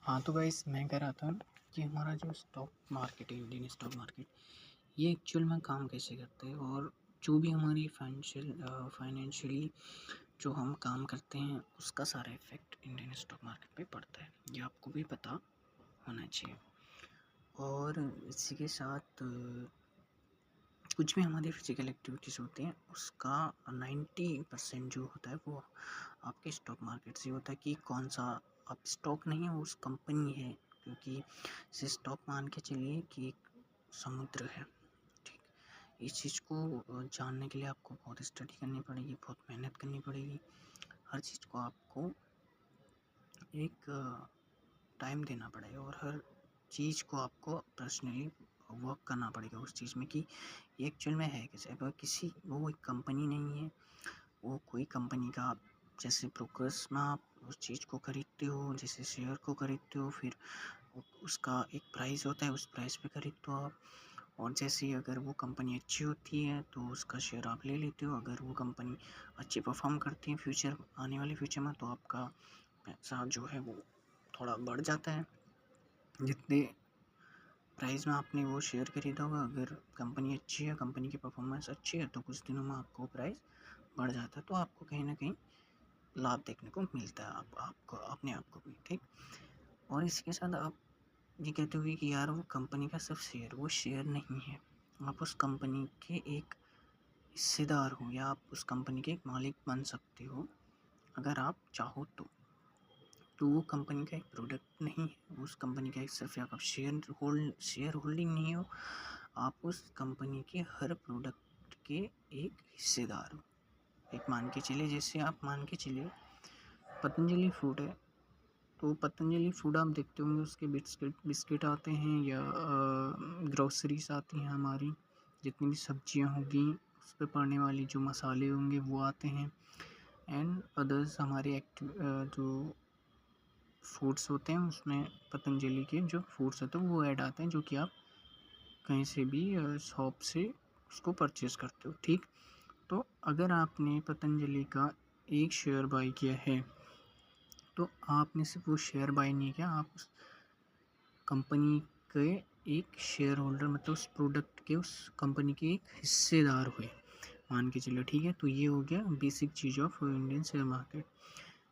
हाँ, तो गाइस मैं कह रहा था कि हमारा जो स्टॉक मार्केट है, इंडियन स्टॉक मार्केट, ये एक्चुअल में काम कैसे करता है और जो भी हमारी फाइनेंशियली जो हम काम करते हैं उसका सारा इफ़ेक्ट इंडियन स्टॉक मार्केट पे पड़ता है। ये आपको भी पता होना चाहिए। और इसी के साथ कुछ भी हमारी फिजिकल एक्टिविटीज़ होती हैं उसका 90% जो होता है वो आपके स्टॉक मार्केट से होता है कि कौन सा अब स्टॉक नहीं है वो उस कंपनी है, क्योंकि इसे स्टॉक मान के चलिए कि एक समुद्र है। ठीक, इस चीज़ को जानने के लिए आपको बहुत स्टडी करनी पड़ेगी, बहुत मेहनत करनी पड़ेगी। हर चीज़ को आपको एक टाइम देना पड़ेगा और हर चीज़ को आपको पर्सनली वर्क करना पड़ेगा उस चीज़ में कि ये एक्चुअल में है कैसे। अगर वो एक कंपनी नहीं है, वो कोई कंपनी का आप जैसे ब्रोकर्स में आप उस चीज़ को खरीदते हो, जैसे शेयर को खरीदते हो, फिर उसका एक प्राइस होता है, उस प्राइस पे खरीदते हो आप। और जैसे अगर वो कंपनी अच्छी होती है तो उसका शेयर आप ले लेते हो। अगर वो कंपनी अच्छी परफॉर्म करती है आने वाले फ्यूचर में, तो आपका पैसा जो है वो थोड़ा बढ़ जाता है। जितने प्राइस में आपने वो शेयर खरीदा होगा, अगर कंपनी अच्छी है, कंपनी की परफॉर्मेंस अच्छी है, तो कुछ दिनों में आपको प्राइस बढ़ जाता है, तो आपको कहीं ना कहीं लाभ देखने को मिलता है आपको अपने आप को भी। ठीक, और इसके साथ आप ये कहते हुए कि यार वो कंपनी का सिर्फ शेयर, वो शेयर नहीं है, आप उस कंपनी के एक हिस्सेदार हो या आप उस कंपनी के एक मालिक बन सकते हो अगर आप चाहो तो वो कंपनी का एक प्रोडक्ट नहीं है, उस कंपनी का एक सिर्फ आप शेयर होल्डिंग नहीं हो, आप उस कंपनी के हर प्रोडक्ट के एक हिस्सेदार हो। एक मान के चलिए, जैसे आप मान के चलिए पतंजलि फूड है, तो पतंजलि फूड आप देखते होंगे उसके बिस्किट आते हैं या ग्रोसरीज आती हैं, हमारी जितनी भी सब्जियां होंगी उस पर पड़ने वाली जो मसाले होंगे वो आते हैं, एंड अदर्स हमारे जो फूड्स होते हैं उसमें पतंजलि के जो फूड्स होते हैं वो ऐड आते हैं, जो कि आप कहीं से भी शॉप से उसको परचेज़ करते हो। ठीक, तो अगर आपने पतंजलि का एक शेयर बाई किया है तो आपने सिर्फ वो शेयर बाई नहीं किया, आप उस कंपनी के एक शेयर होल्डर, मतलब उस प्रोडक्ट के, उस कंपनी के एक हिस्सेदार हुए मान के चलो। ठीक है, तो ये हो गया basic cheese of Indian share market.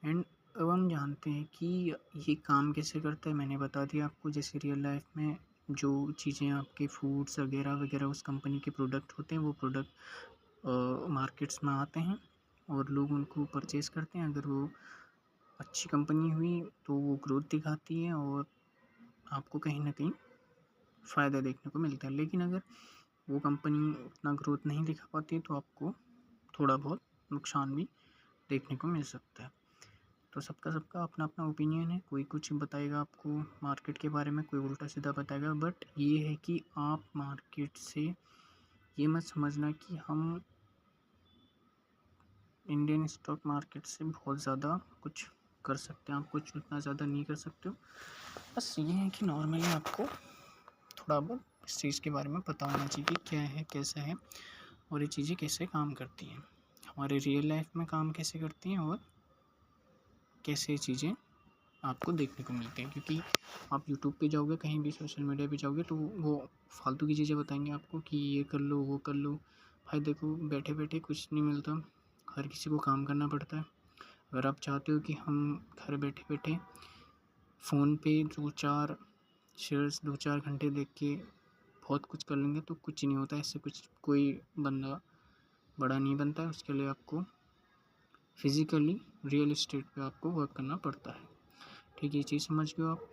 And अब हम जानते हैं कि ये काम कैसे करता है। मैंने बता दिया आपको, जैसे रियल लाइफ में जो चीज़ें आपके फूड्स वगैरह वगैरह उस कंपनी के प्रोडक्ट होते हैं, वो प्रोडक्ट मार्केट्स में आते हैं और लोग उनको परचेज़ करते हैं। अगर वो अच्छी कंपनी हुई तो वो ग्रोथ दिखाती है और आपको कहीं ना कहीं फ़ायदा देखने को मिलता है। लेकिन अगर वो कंपनी उतना ग्रोथ नहीं दिखा पाती तो आपको थोड़ा बहुत नुकसान भी देखने को मिल सकता है। तो सबका सबका अपना अपना ओपिनियन है, कोई कुछ बताएगा आपको मार्केट के बारे में, कोई उल्टा सीधा बताएगा, बट ये है कि आप मार्केट से ये मत समझना कि हम इंडियन स्टॉक मार्केट से बहुत ज़्यादा कुछ कर सकते हैं। आप कुछ उतना ज़्यादा नहीं कर सकते हो, बस ये है कि नॉर्मली आपको थोड़ा बहुत इस चीज़ के बारे में पता होना चाहिए कि क्या है, कैसा है और ये चीज़ें कैसे काम करती हैं, हमारे रियल लाइफ में काम कैसे करती हैं और कैसे चीज़ें आपको देखने को मिलती हैं। क्योंकि आप यूट्यूब पे जाओगे, कहीं भी सोशल मीडिया पे जाओगे, तो वो फालतू की चीज़ें बताएंगे आपको कि ये कर लो, वो कर लो। भाई देखो, बैठे बैठे कुछ नहीं मिलता, हर किसी को काम करना पड़ता है। अगर आप चाहते हो कि हम घर बैठे बैठे फ़ोन पे 2-4 घंटे देख के बहुत कुछ कर लेंगे, तो कुछ नहीं होता। इससे कुछ कोई बंदा बड़ा नहीं बनता है। उसके लिए आपको फिज़िकली रियल एस्टेट पे आपको वर्क करना पड़ता है। ठीक है, ये चीज़ समझ गए आप।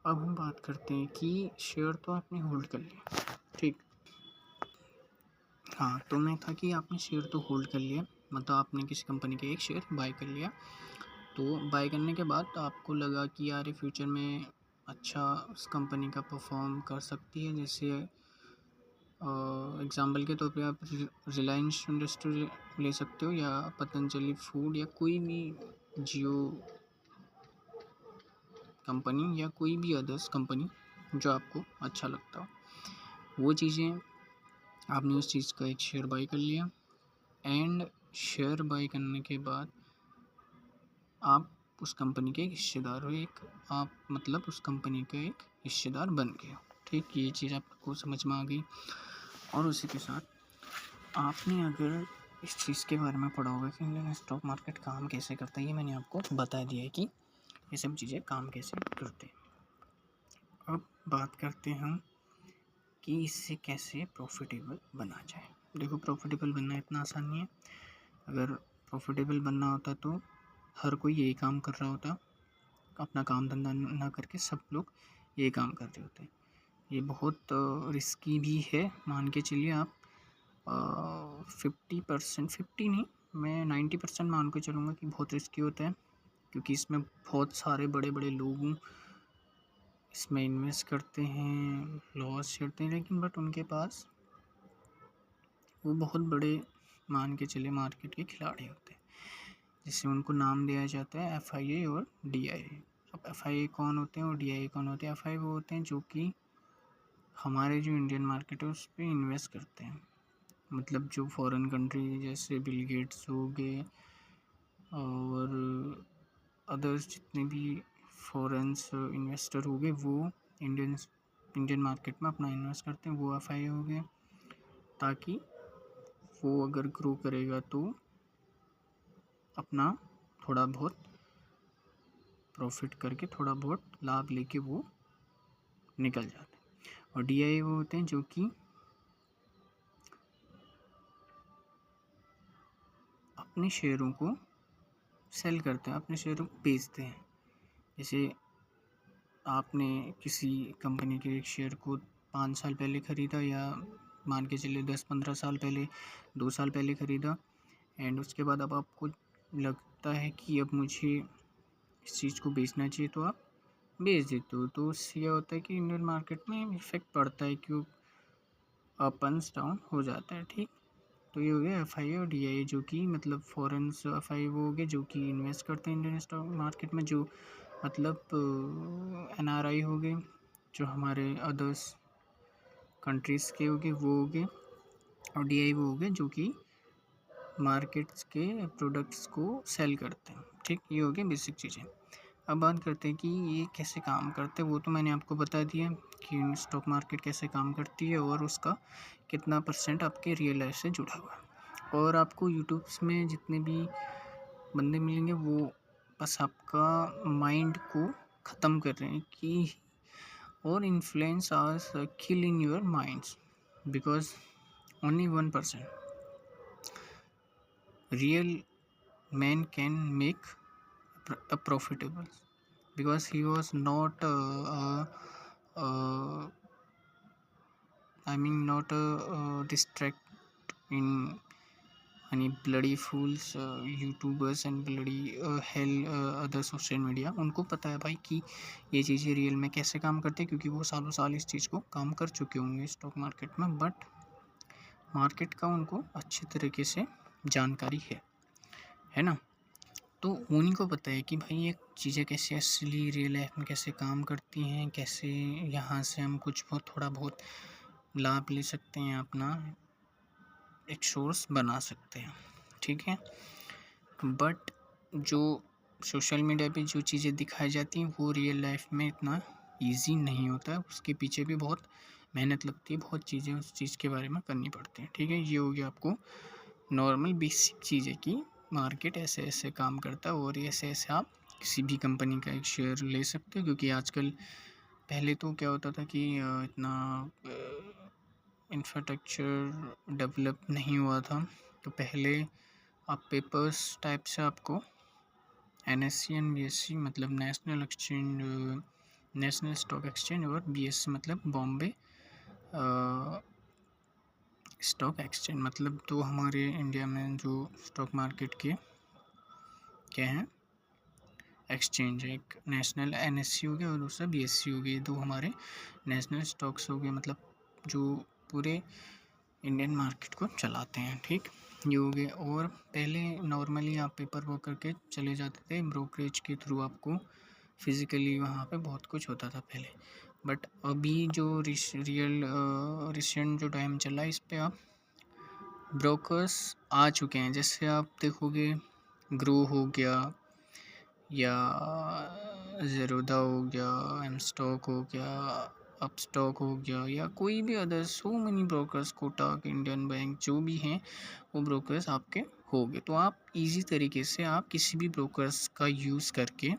अब हम बात करते हैं कि शेयर तो आपने होल्ड कर लिया। ठीक, हाँ, तो मैं था कि आपने शेयर तो होल्ड कर लिया, मतलब आपने किसी कंपनी के एक शेयर बाय कर लिया। तो बाय करने के बाद आपको लगा कि यार ये फ्यूचर में अच्छा उस कंपनी का परफॉर्म कर सकती है। जैसे एग्ज़ाम्पल के तौर पे आप रिलायंस इंडस्ट्री ले सकते हो, या पतंजलि फूड, या कोई भी जियो कंपनी, या कोई भी अदर्स कंपनी जो आपको अच्छा लगता हो। वो चीज़ें आपने उस चीज़ का एक शेयर बाय कर लिया, एंड शेयर बाय करने के बाद आप उस कंपनी के एक हिस्सेदार हो, एक आप मतलब उस कंपनी के एक हिस्सेदार बन गए हो। ठीक, ये चीज़ आपको समझ में आ गई। और उसी के साथ आपने अगर इस चीज़ के बारे में पढ़ा होगा कि इंडियन स्टॉक मार्केट काम कैसे करता है, ये मैंने आपको बता दिया है कि ये सब चीज़ें काम कैसे करते हैं। अब बात करते हैं हम कि इससे कैसे प्रॉफिटेबल बना जाए। देखो, प्रॉफिटेबल बनना इतना आसान नहीं है। अगर प्रॉफिटेबल बनना होता तो हर कोई यही काम कर रहा होता, अपना काम धंधा ना करके सब लोग यही काम कर रहे होते। ये बहुत रिस्की भी है, मान के चलिए आप 50%, 50 नहीं, मैं 90% मान के चलूँगा कि बहुत रिस्की होता है, क्योंकि इसमें बहुत सारे बड़े बड़े लोग इसमें इन्वेस्ट करते हैं, लॉस करते हैं, लेकिन बट उनके पास वो बहुत बड़े, मान के चले मार्केट के खिलाड़ी होते हैं, जिससे उनको नाम दिया जाता है FIA और DIA। अब FIA कौन होते हैं और DIA कौन होते हैं? FIA वो होते हैं जो कि हमारे जो इंडियन मार्केट है उस पर इन्वेस्ट करते हैं, मतलब जो फॉरेन कंट्री जैसे बिल गेट्स हो गए और अदर्स जितने भी फॉरेन्स इन्वेस्टर हो गए, वो इंडियन मार्केट में अपना इन्वेस्ट करते हैं, वो FIA हो गए, ताकि वो अगर ग्रो करेगा तो अपना थोड़ा बहुत प्रॉफिट करके, थोड़ा बहुत लाभ लेके वो निकल जाते हैं। और DIA वो होते हैं जो कि अपने शेयरों को सेल करते हैं, अपने शेयरों को बेचते हैं। जैसे आपने किसी कंपनी के एक शेयर को 5 साल पहले ख़रीदा, या मान के चलिए 10-15 साल पहले, 2 साल पहले ख़रीदा, एंड उसके बाद अब आपको लगता है कि अब मुझे इस चीज़ को बेचना चाहिए, तो आप बेच देते हो। तो उससे यह होता है कि इंडियन मार्केट में इफ़ेक्ट पड़ता है, क्यों अप्स डाउन हो जाता है। ठीक, तो ये हो गया FIA और DIA, जो कि मतलब फॉरेन्स FIA वो हो गए जो कि इन्वेस्ट करते हैं इंडियन स्टॉक मार्केट में, जो मतलब NRI हो गए, जो हमारे अदर्स कंट्रीज़ के हो गए वो हो गए, और DIA वो हो गए जो कि मार्केट्स के प्रोडक्ट्स को सेल करते हैं। ठीक, ये हो गया बेसिक चीज़ें। अब बात करते हैं कि ये कैसे काम करते हैं। वो तो मैंने आपको बता दिया कि स्टॉक मार्केट कैसे काम करती है और उसका कितना % आपके रियल लाइफ से जुड़ा हुआ है। और आपको यूट्यूब्स में जितने भी बंदे मिलेंगे वो बस आपका माइंड को ख़त्म कर रहे हैं कि और influence hours kill in your minds, because only 1% real man can make a profitable, because he was not not distract in any bloody fools YouTubers and bloody hell other social media. उनको पता है भाई कि ये चीज़ें real में कैसे काम करती है, क्योंकि वो सालों साल इस चीज़ को काम कर चुके होंगे स्टॉक मार्केट में, बट मार्केट का उनको अच्छे तरीके से जानकारी है ना। तो उन्हीं को पता है कि भाई ये चीज़ें कैसे असली रियल लाइफ में कैसे काम करती हैं, कैसे यहाँ से हम कुछ बहुत थोड़ा बहुत लाभ ले सकते हैं, अपना एक सोर्स बना सकते हैं। ठीक है, बट जो सोशल मीडिया पे जो चीज़ें दिखाई जाती हैं वो रियल लाइफ में इतना इजी नहीं होता है, उसके पीछे भी बहुत मेहनत लगती है, बहुत चीज़ें उस चीज़ के बारे में करनी पड़ती हैं। ठीक है, ये हो गया आपको नॉर्मल बेसिक चीज़ है कि मार्केट ऐसे ऐसे काम करता है और ऐसे ऐसे आप किसी भी कंपनी का एक शेयर ले सकते हो। क्योंकि आजकल, पहले तो क्या होता था कि इतना इंफ्रास्ट्रक्चर डेवलप नहीं हुआ था, तो पहले आप पेपर्स टाइप से आपको NSE एंड BSE मतलब नेशनल स्टॉक एक्सचेंज, और BSE मतलब बॉम्बे स्टॉक एक्सचेंज, मतलब तो हमारे इंडिया में जो स्टॉक मार्केट के क्या हैं एक्सचेंज है, एक नेशनल NSE हो गया और दूसरा BSE हो गया, दो हमारे नेशनल स्टॉक्स हो गए, मतलब जो पूरे इंडियन मार्केट को चलाते हैं। ठीक, ये हो गए। और पहले नॉर्मली आप पेपर वर्क करके चले जाते थे, ब्रोकरेज के थ्रू आपको फिज़िकली वहाँ पे बहुत कुछ होता था पहले, बट अभी जो रिसेंट जो टाइम चला है, इस पे आप ब्रोकर्स आ चुके हैं। जैसे आप देखोगे, ग्रो हो गया, या ज़ेरोधा हो गया, एम स्टॉक हो गया, अप स्टॉक हो गया, या कोई भी other so money brokers, Kotak, Indian bank, जो भी हैं वो ब्रोकर्स आपके हो गए। तो आप इजी तरीके से आप किसी भी ब्रोकर्स का यूज़ करके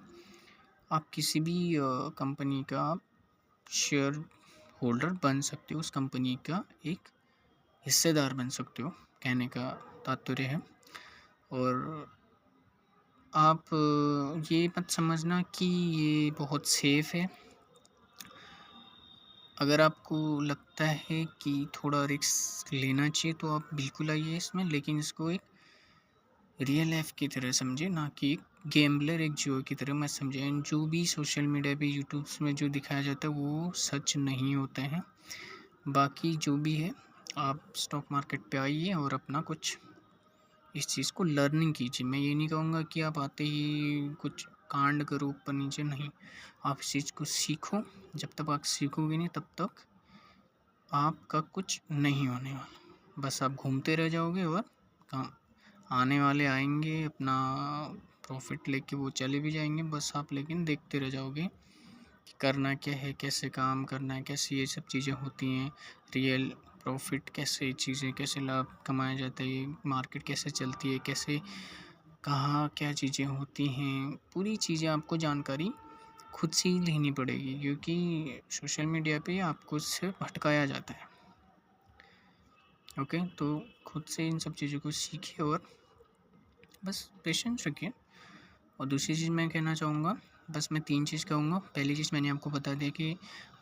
आप किसी भी कंपनी का आप शेयर होल्डर बन सकते हो, उस कंपनी का एक हिस्सेदार बन सकते हो, कहने का तात्पर्य है। और आप ये मत समझना कि ये बहुत सेफ़ है। अगर आपको लगता है कि थोड़ा रिस्क लेना चाहिए तो आप बिल्कुल आइए इसमें, लेकिन इसको एक रियल लाइफ की तरह समझे, ना कि एक गैम्बलर, एक जुए की तरह मत समझे। एंड जो भी सोशल मीडिया पे, यूट्यूब्स में जो दिखाया जाता है वो सच नहीं होता है। बाकी जो भी है, आप स्टॉक मार्केट पे आइए और अपना कुछ इस चीज़ को लर्निंग कीजिए। मैं ये नहीं कहूँगा कि आप आते ही कुछ कांड करो ऊपर नीचे, नहीं। आप इस चीज़ को सीखो। जब तक आप सीखोगे नहीं तब तक आपका कुछ नहीं होने वाला। बस आप घूमते रह जाओगे और काम आने वाले आएंगे अपना प्रॉफिट लेके, वो चले भी जाएंगे। बस आप लेकिन देखते रह जाओगे कि करना क्या है, कैसे काम करना है, कैसे ये सब चीज़ें होती हैं, रियल प्रॉफिट कैसे चीज़ें, कैसे लाभ कमाया जाता है, ये मार्केट कैसे चलती है, कैसे कहाँ क्या चीज़ें होती हैं, पूरी चीज़ें आपको जानकारी खुद से ही लेनी पड़ेगी, क्योंकि सोशल मीडिया पे आपको उससे भटकाया जाता है। ओके, तो खुद से इन सब चीज़ों को सीखिए और बस पेशेंस रखिए। और दूसरी चीज़ मैं कहना चाहूँगा, बस मैं 3 चीज़ कहूँगा। पहली चीज़ मैंने आपको बता दिया कि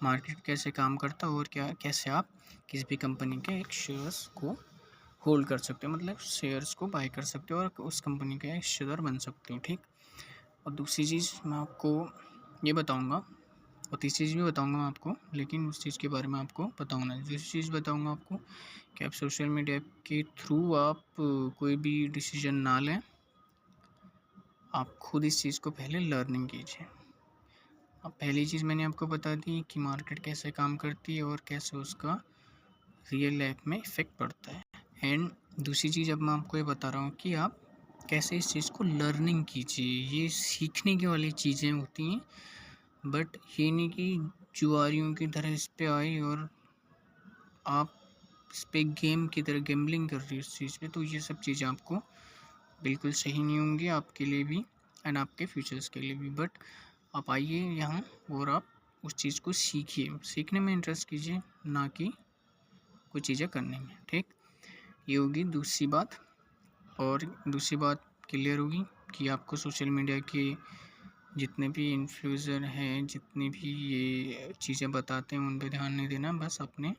मार्केट कैसे काम करता है और क्या कैसे आप किसी भी कंपनी के एक शेयर्स को होल्ड कर सकते हो, मतलब शेयर्स को बाय कर सकते हो और उस कंपनी का एक शेयर बन सकते हो, ठीक। और दूसरी चीज़ मैं आपको ये बताऊँगा, और तीसरी चीज़ भी बताऊँगा मैं आपको, लेकिन उस चीज़ के बारे में आपको बताऊँगा। दूसरी चीज़ बताऊँगा आपको कि आप सोशल मीडिया के थ्रू आप कोई भी डिसीजन ना लें। आप खुद इस चीज़ को पहले लर्निंग कीजिए। अब पहली चीज़ मैंने आपको बता दी कि मार्केट कैसे काम करती है और कैसे उसका रियल लाइफ में इफ़ेक्ट पड़ता है। एंड दूसरी चीज़ अब मैं आपको ये बता रहा हूँ कि आप कैसे इस चीज़ को लर्निंग कीजिए। ये सीखने की वाली चीज़ें होती हैं, बट ये नहीं कि जुआरियों की तरह इस पे आए और आप इस पे गेम की तरह गैम्बलिंग कर रही हो इस चीज़ पे। तो ये सब चीज़ें आपको बिल्कुल सही नहीं होंगी आपके लिए भी एंड आपके फ्यूचर्स के लिए भी। बट आप आइए यहाँ और आप उस चीज़ को सीखिए, सीखने में इंटरेस्ट कीजिए, ना कि कुछ चीज़ें करने में, ठीक। ये होगी दूसरी बात। और दूसरी बात क्लियर होगी कि आपको सोशल मीडिया के जितने भी इन्फ्लुएंसर हैं, जितनी भी ये चीज़ें बताते हैं, उन पे ध्यान नहीं देना। बस अपने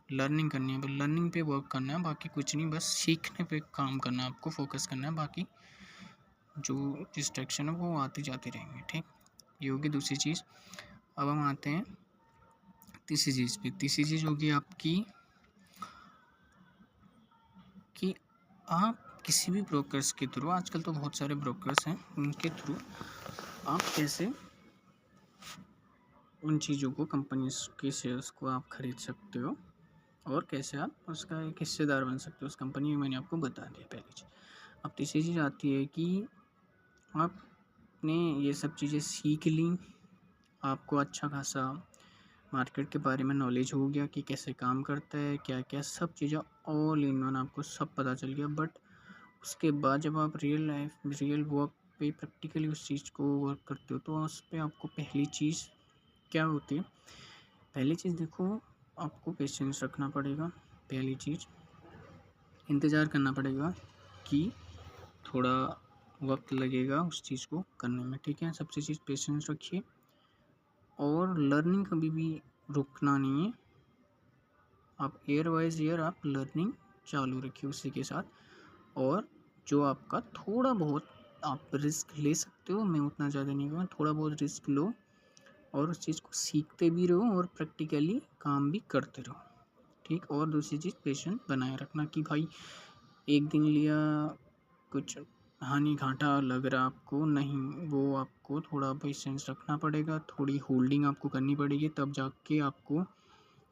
लर्निंग करनी है, बस लर्निंग पे वर्क करना है, बाकी कुछ नहीं। बस सीखने पे काम करना है, आपको फोकस करना है। बाकी जो डिस्ट्रैक्शन है वो आती जाती रहेंगे, ठीक। ये होगी दूसरी चीज़। अब हम आते हैं तीसरी चीज़ पे। तीसरी चीज़ होगी आपकी कि आप किसी भी ब्रोकर्स के थ्रू, आजकल तो बहुत सारे ब्रोकर्स हैं, उनके थ्रू आप कैसे उन चीज़ों को, कंपनीज के शेयर्स को आप खरीद सकते हो और कैसे आप उसका एक हिस्सेदार बन सकते हो उस कंपनी में। मैंने आपको बता दिया पहली चीज़। अब तीसरी चीज़ आती है कि आपने ये सब चीज़ें सीख ली, आपको अच्छा खासा मार्केट के बारे में नॉलेज हो गया कि कैसे काम करता है, क्या क्या सब चीज़ें ऑल इन वन आपको सब पता चल गया। बट उसके बाद जब आप रियल लाइफ, रियल वर्क पे प्रैक्टिकली उस चीज़ को वर्क करते हो, तो उस पर आपको पहली चीज़ क्या होती है, पहली चीज़ देखो, आपको पेशेंस रखना पड़ेगा। पहली चीज़ इंतज़ार करना पड़ेगा कि थोड़ा वक्त लगेगा उस चीज़ को करने में, ठीक है। सबसे चीज़ पेशेंस रखिए और लर्निंग कभी भी रुकना नहीं है। आप ईयर वाइज ईयर आप लर्निंग चालू रखिए उसी के साथ। और जो आपका थोड़ा बहुत आप रिस्क ले सकते हो, मैं उतना ज़्यादा नहीं कहूँगा, थोड़ा बहुत रिस्क लो और उस चीज़ को सीखते भी रहो और प्रैक्टिकली काम भी करते रहो, ठीक। और दूसरी चीज़ पेशेंस बनाए रखना कि भाई एक दिन लिया, कुछ हानि घाटा लग रहा आपको, नहीं, वो आपको थोड़ा पेशेंस रखना पड़ेगा, थोड़ी होल्डिंग आपको करनी पड़ेगी, तब जाके आपको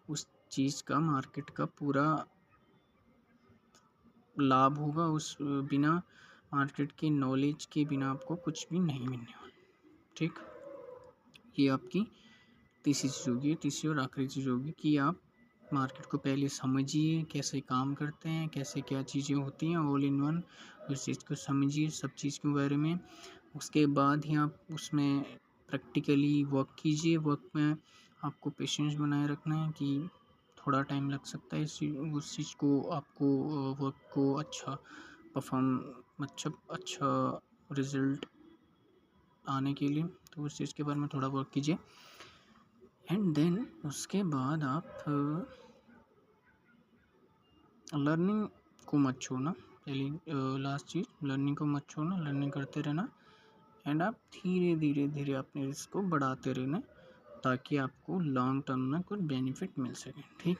उस चीज़ का, मार्केट का पूरा लाभ होगा। उस बिना मार्केट की नॉलेज के बिना आपको कुछ भी नहीं मिलने वाला। ठीक, ये आपकी तीसरी चीज़ होगी। तीसरी और आखिरी चीज़ होगी कि आप मार्केट को पहले समझिए, कैसे काम करते हैं, कैसे क्या चीज़ें होती हैं ऑल इन वन, उस चीज़ को समझिए सब चीज़ के बारे में। उसके बाद ही आप उसमें प्रैक्टिकली वर्क कीजिए। वर्क में आपको पेशेंस बनाए रखना है कि थोड़ा टाइम लग सकता है उस चीज़ को आपको वर्क को अच्छा अच्छा रिज़ल्ट आने के लिए। तो उस चीज़ के बारे में थोड़ा वर्क कीजिए एंड देन उसके बाद आप लर्निंग को मत छोड़ना। पहली लास्ट चीज़, लर्निंग को मत छोड़ना, लर्निंग करते रहना एंड आप धीरे-धीरे अपने रिस्क को बढ़ाते रहना ताकि आपको लॉन्ग टर्म में कुछ बेनिफिट मिल सके। ठीक,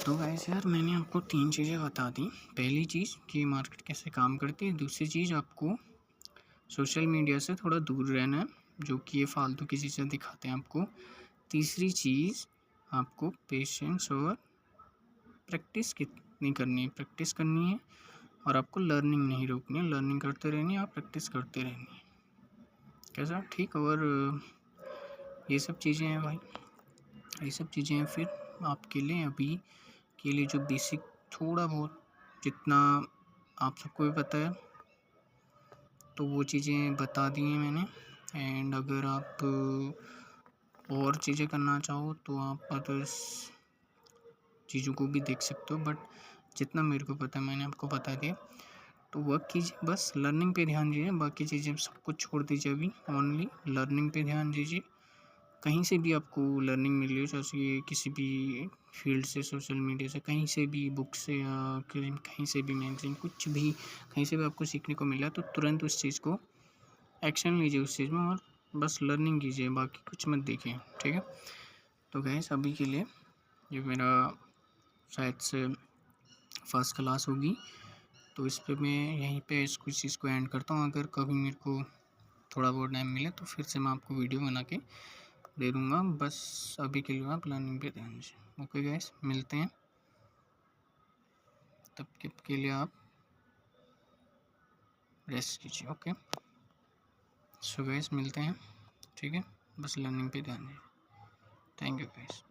तो गाइस यार मैंने आपको 3 चीज़ें बता दी। पहली चीज़ कि मार्केट कैसे काम करती है, दूसरी चीज़ आपको सोशल मीडिया से थोड़ा दूर रहना है, जो कि ये फालतू की चीज़ें दिखाते हैं आपको। तीसरी चीज़, आपको पेशेंस और प्रैक्टिस कितनी करनी है, प्रैक्टिस करनी है और आपको लर्निंग नहीं रोकनी है, लर्निंग करते रहनी है, आप प्रैक्टिस करते रहनी है। कैसा? ठीक, और ये सब चीज़ें हैं भाई, ये सब चीज़ें हैं फिर आपके लिए अभी के लिए जो बेसिक थोड़ा बहुत जितना आप सबको भी पता है तो वो चीज़ें बता दी हैं मैंने। एंड अगर आप और चीज़ें करना चाहो तो आप अदर्स चीज़ों को भी देख सकते हो, बट जितना मेरे को पता है मैंने आपको बता दिया। तो वर्क कीजिए, बस लर्निंग पे ध्यान दीजिए, बाकी चीज़ें सब कुछ छोड़ दीजिए, अभी ओनली लर्निंग पे ध्यान दीजिए। कहीं से भी आपको लर्निंग मिल रही है, जैसे किसी भी फील्ड से, सोशल मीडिया से, कहीं से भी, बुक से या कहीं से भी, मैगज़ीन, कुछ भी कहीं से भी आपको सीखने को मिला तो तुरंत उस चीज़ को एक्शन लीजिए उस चीज़ में और बस लर्निंग कीजिए, बाकी कुछ मत देखिए। ठीक है, तो गाइस अभी के लिए ये मेरा शायद से फर्स्ट क्लास होगी, तो इस पे मैं यहीं पे इस कुछ चीज़ को एंड करता हूँ। अगर कभी मेरे को थोड़ा बहुत टाइम मिले तो फिर से मैं आपको वीडियो बना के दे दूँगा। बस अभी के लिए आप लर्निंग पे ध्यान दीजिए। ओके गाइस, मिलते हैं, तब के लिए आप रेस्ट कीजिए। ओके, सो गाइस मिलते हैं, ठीक है, बस लर्निंग पे ध्यान दीजिए। Thank you guys.